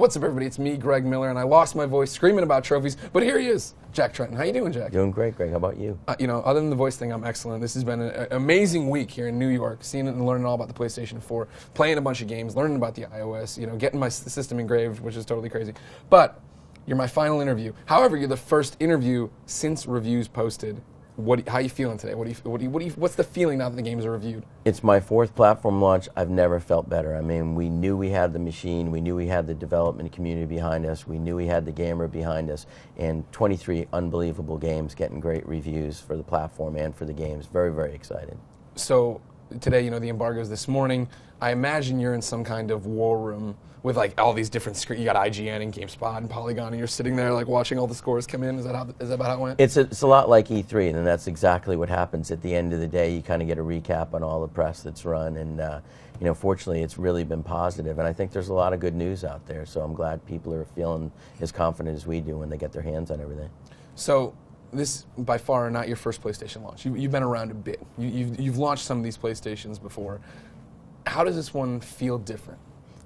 What's up, everybody? It's me, Greg Miller, and I lost my voice screaming about trophies, but here he is, Jack Tretton. How you doing, Jack? Doing great, Greg. How about you? Other than the voice thing, I'm excellent. This has been an amazing week here in New York, seeing it and learning all about the PlayStation 4, playing a bunch of games, learning about the iOS, getting my system engraved, which is totally crazy. But you're my final interview. However, you're the first interview since reviews posted. How are you feeling today? What's the feeling now that the games are reviewed? It's my 4th platform launch. I've never felt better. I mean, we knew we had the machine. We knew we had the development community behind us. We knew we had the gamer behind us. And 23 unbelievable games getting great reviews for the platform and for the games. Very, very excited. So today, the embargo's this morning. I imagine you're in some kind of war room with like all these different screens. You got IGN and GameSpot and Polygon, and you're sitting there like watching all the scores come in. Is that about how it went? It's a lot like E3, and that's exactly what happens at the end of the day. You kind of get a recap on all the press that's run, and fortunately, it's really been positive. And I think there's a lot of good news out there. So I'm glad people are feeling as confident as we do when they get their hands on everything. So this, by far, not your first PlayStation launch. You've been around a bit. You've launched some of these PlayStations before. How does this one feel different?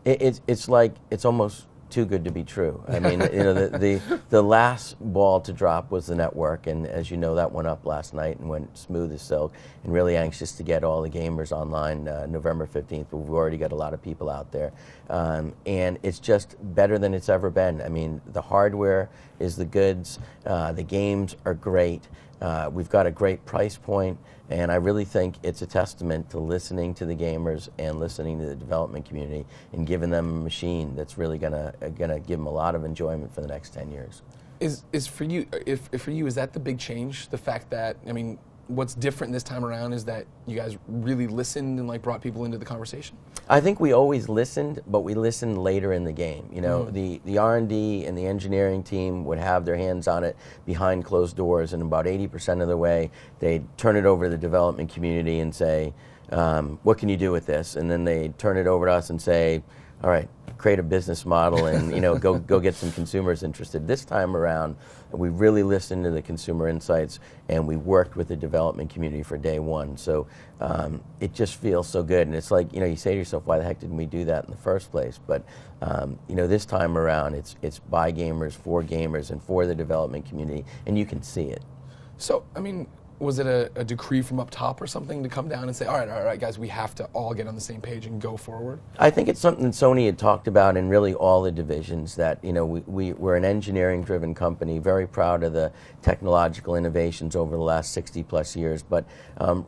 It's like it's almost too good to be true. I mean, the last ball to drop was the network, and as you know, that went up last night and went smooth as silk. And really anxious to get all the gamers online November 15th. But we've already got a lot of people out there, and it's just better than it's ever been. I mean, the hardware is the goods. The games are great. We've got a great price point, and I really think it's a testament to listening to the gamers and listening to the development community and giving them a machine that's really gonna give them a lot of enjoyment for the next 10 years. Is for you, if for you, is that the big change? The fact that, I mean, what's different this time around is that you guys really listened and like brought people into the conversation? I think we always listened, but we listened later in the game. The R&D and the engineering team would have their hands on it behind closed doors, and about 80% of the way, they'd turn it over to the development community and say, what can you do with this? And then they'd turn it over to us and say, all right, create a business model and go get some consumers interested. This time around, we really listened to the consumer insights, and we worked with the development community for day one. So it just feels so good, and it's like you say to yourself, why the heck didn't we do that in the first place? But this time around, it's by gamers, for gamers, and for the development community, and you can see it. So I mean, was it a decree from up top or something to come down and say, all right, guys, we have to all get on the same page and go forward? I think it's something that Sony had talked about in really all the divisions, that we're an engineering-driven company, very proud of the technological innovations over the last 60-plus years, but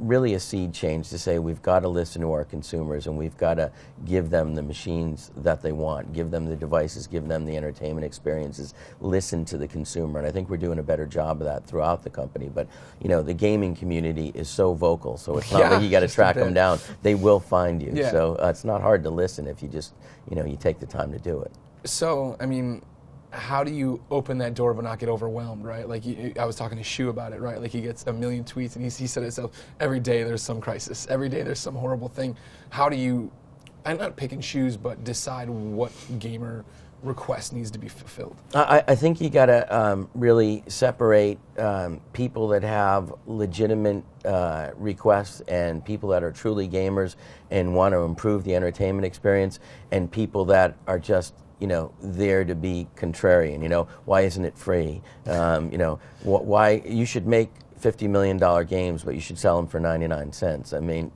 really a seed change to say we've got to listen to our consumers, and we've got to give them the machines that they want, give them the devices, give them the entertainment experiences, listen to the consumer, and I think we're doing a better job of that throughout the company. But the gaming community is so vocal, so it's not like you got to track them down. They will find you. Yeah. So it's not hard to listen if you just, you take the time to do it. So, I mean, how do you open that door but not get overwhelmed, right? Like, I was talking to Shu about it, right? Like, he gets a million tweets, and he said it himself, every day there's some crisis. Every day there's some horrible thing. How do you, I'm not picking shoes, but decide what gamer request needs to be fulfilled? I think you got to really separate people that have legitimate requests and people that are truly gamers and want to improve the entertainment experience, and people that are just there to be contrarian. Why isn't it free? Why you should make $50 million games, but you should sell them for 99 cents. I mean,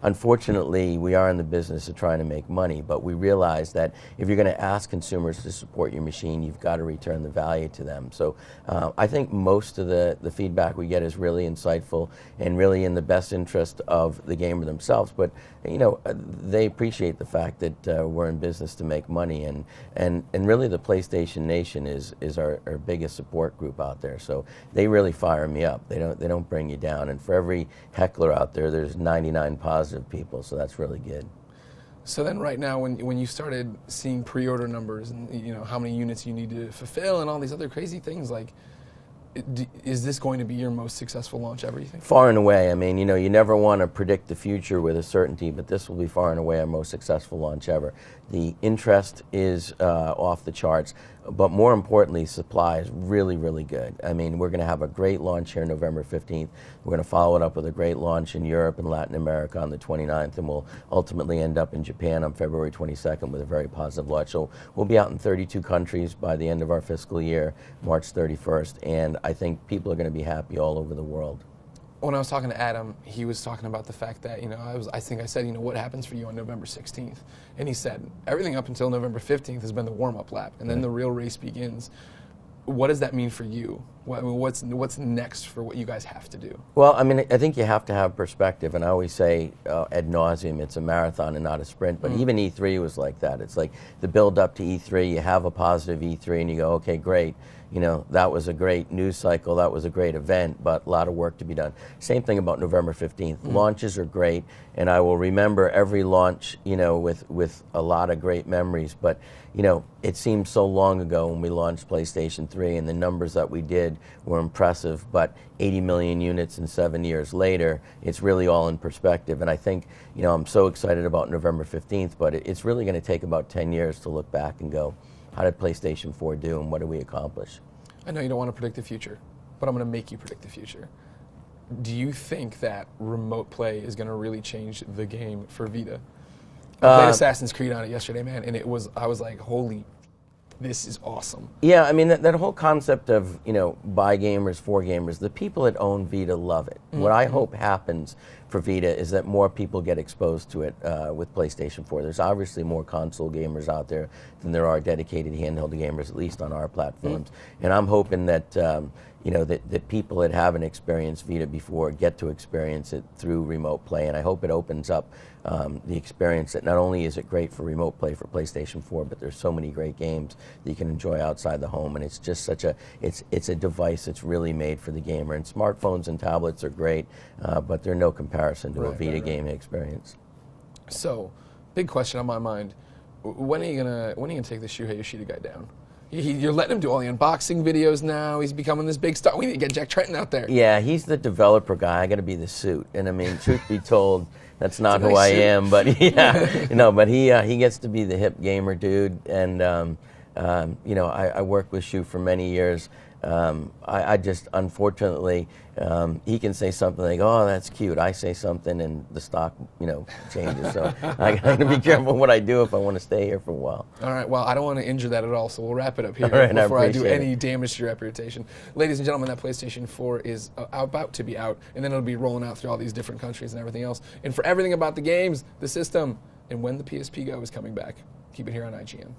unfortunately, we are in the business of trying to make money, but we realize that if you're going to ask consumers to support your machine, you've got to return the value to them. So I think most of the feedback we get is really insightful and really in the best interest of the gamer themselves. But they appreciate the fact that we're in business to make money, and really the PlayStation Nation is our biggest support group out there. So they really fire me up. They don't bring you down, and for every heckler out there, there's 99 positive people, so that's really good. So then right now, when you started seeing pre-order numbers and how many units you need to fulfill and all these other crazy things, like, is this going to be your most successful launch ever, you think? Far and away. I mean, you never want to predict the future with a certainty, but this will be far and away our most successful launch ever. The interest is off the charts, but more importantly, supply is really, really good. I mean, we're going to have a great launch here November 15th. We're going to follow it up with a great launch in Europe and Latin America on the 29th, and we'll ultimately end up in Japan on February 22nd with a very positive launch. So we'll be out in 32 countries by the end of our fiscal year, March 31st, and I think people are going to be happy all over the world. When I was talking to Adam, he was talking about the fact that, I think I said, what happens for you on November 16th? And he said, everything up until November 15th has been the warm-up lap, and then the real race begins. What does that mean for you? What's next for what you guys have to do? Well, I mean, I think you have to have perspective, and I always say ad nauseum, it's a marathon and not a sprint, but even E3 was like that. It's like the build up to E3, you have a positive E3, and you go, okay, great. That was a great news cycle, that was a great event, but a lot of work to be done. Same thing about November 15th. Launches are great, and I will remember every launch, with a lot of great memories, but, it seems so long ago when we launched PlayStation 3, and the numbers that we did were impressive, but 80 million units in 7 years later, it's really all in perspective, and I think, I'm so excited about November 15th, but it's really going to take about 10 years to look back and go, how did PlayStation 4 do, and what did we accomplish? I know you don't want to predict the future, but I'm going to make you predict the future. Do you think that remote play is going to really change the game for Vita? I played Assassin's Creed on it yesterday, man, and I was like, holy, this is awesome. Yeah, I mean, that whole concept of, buy gamers, for gamers, the people that own Vita love it. What I hope happens for Vita is that more people get exposed to it with PlayStation 4. There's obviously more console gamers out there than there are dedicated handheld gamers, at least on our platforms. And I'm hoping that, that people that haven't experienced Vita before get to experience it through remote play. And I hope it opens up the experience that not only is it great for remote play for PlayStation 4, but there's so many great games that you can enjoy outside the home. And it's just such it's a device that's really made for the gamer. And smartphones and tablets are great, but they're no comparison to a Vita gaming experience. So, big question on my mind: when are you gonna take the Shuhei Yoshida guy down? You're letting him do all the unboxing videos now. He's becoming this big star. We need to get Jack Tretton out there. Yeah, he's the developer guy. I got to be the suit. And I mean, truth be told, that's not who I am. But yeah, but he gets to be the hip gamer dude. And I worked with Shu for many years. I just, unfortunately, he can say something like, oh, that's cute. I say something and the stock, changes. So I got to be careful what I do if I want to stay here for a while. All right. Well, I don't want to injure that at all, so we'll wrap it up here right, before I do any damage to your reputation. Ladies and gentlemen, that PlayStation 4 is about to be out, and then it'll be rolling out through all these different countries and everything else. And for everything about the games, the system, and when the PSP Go is coming back, keep it here on IGN.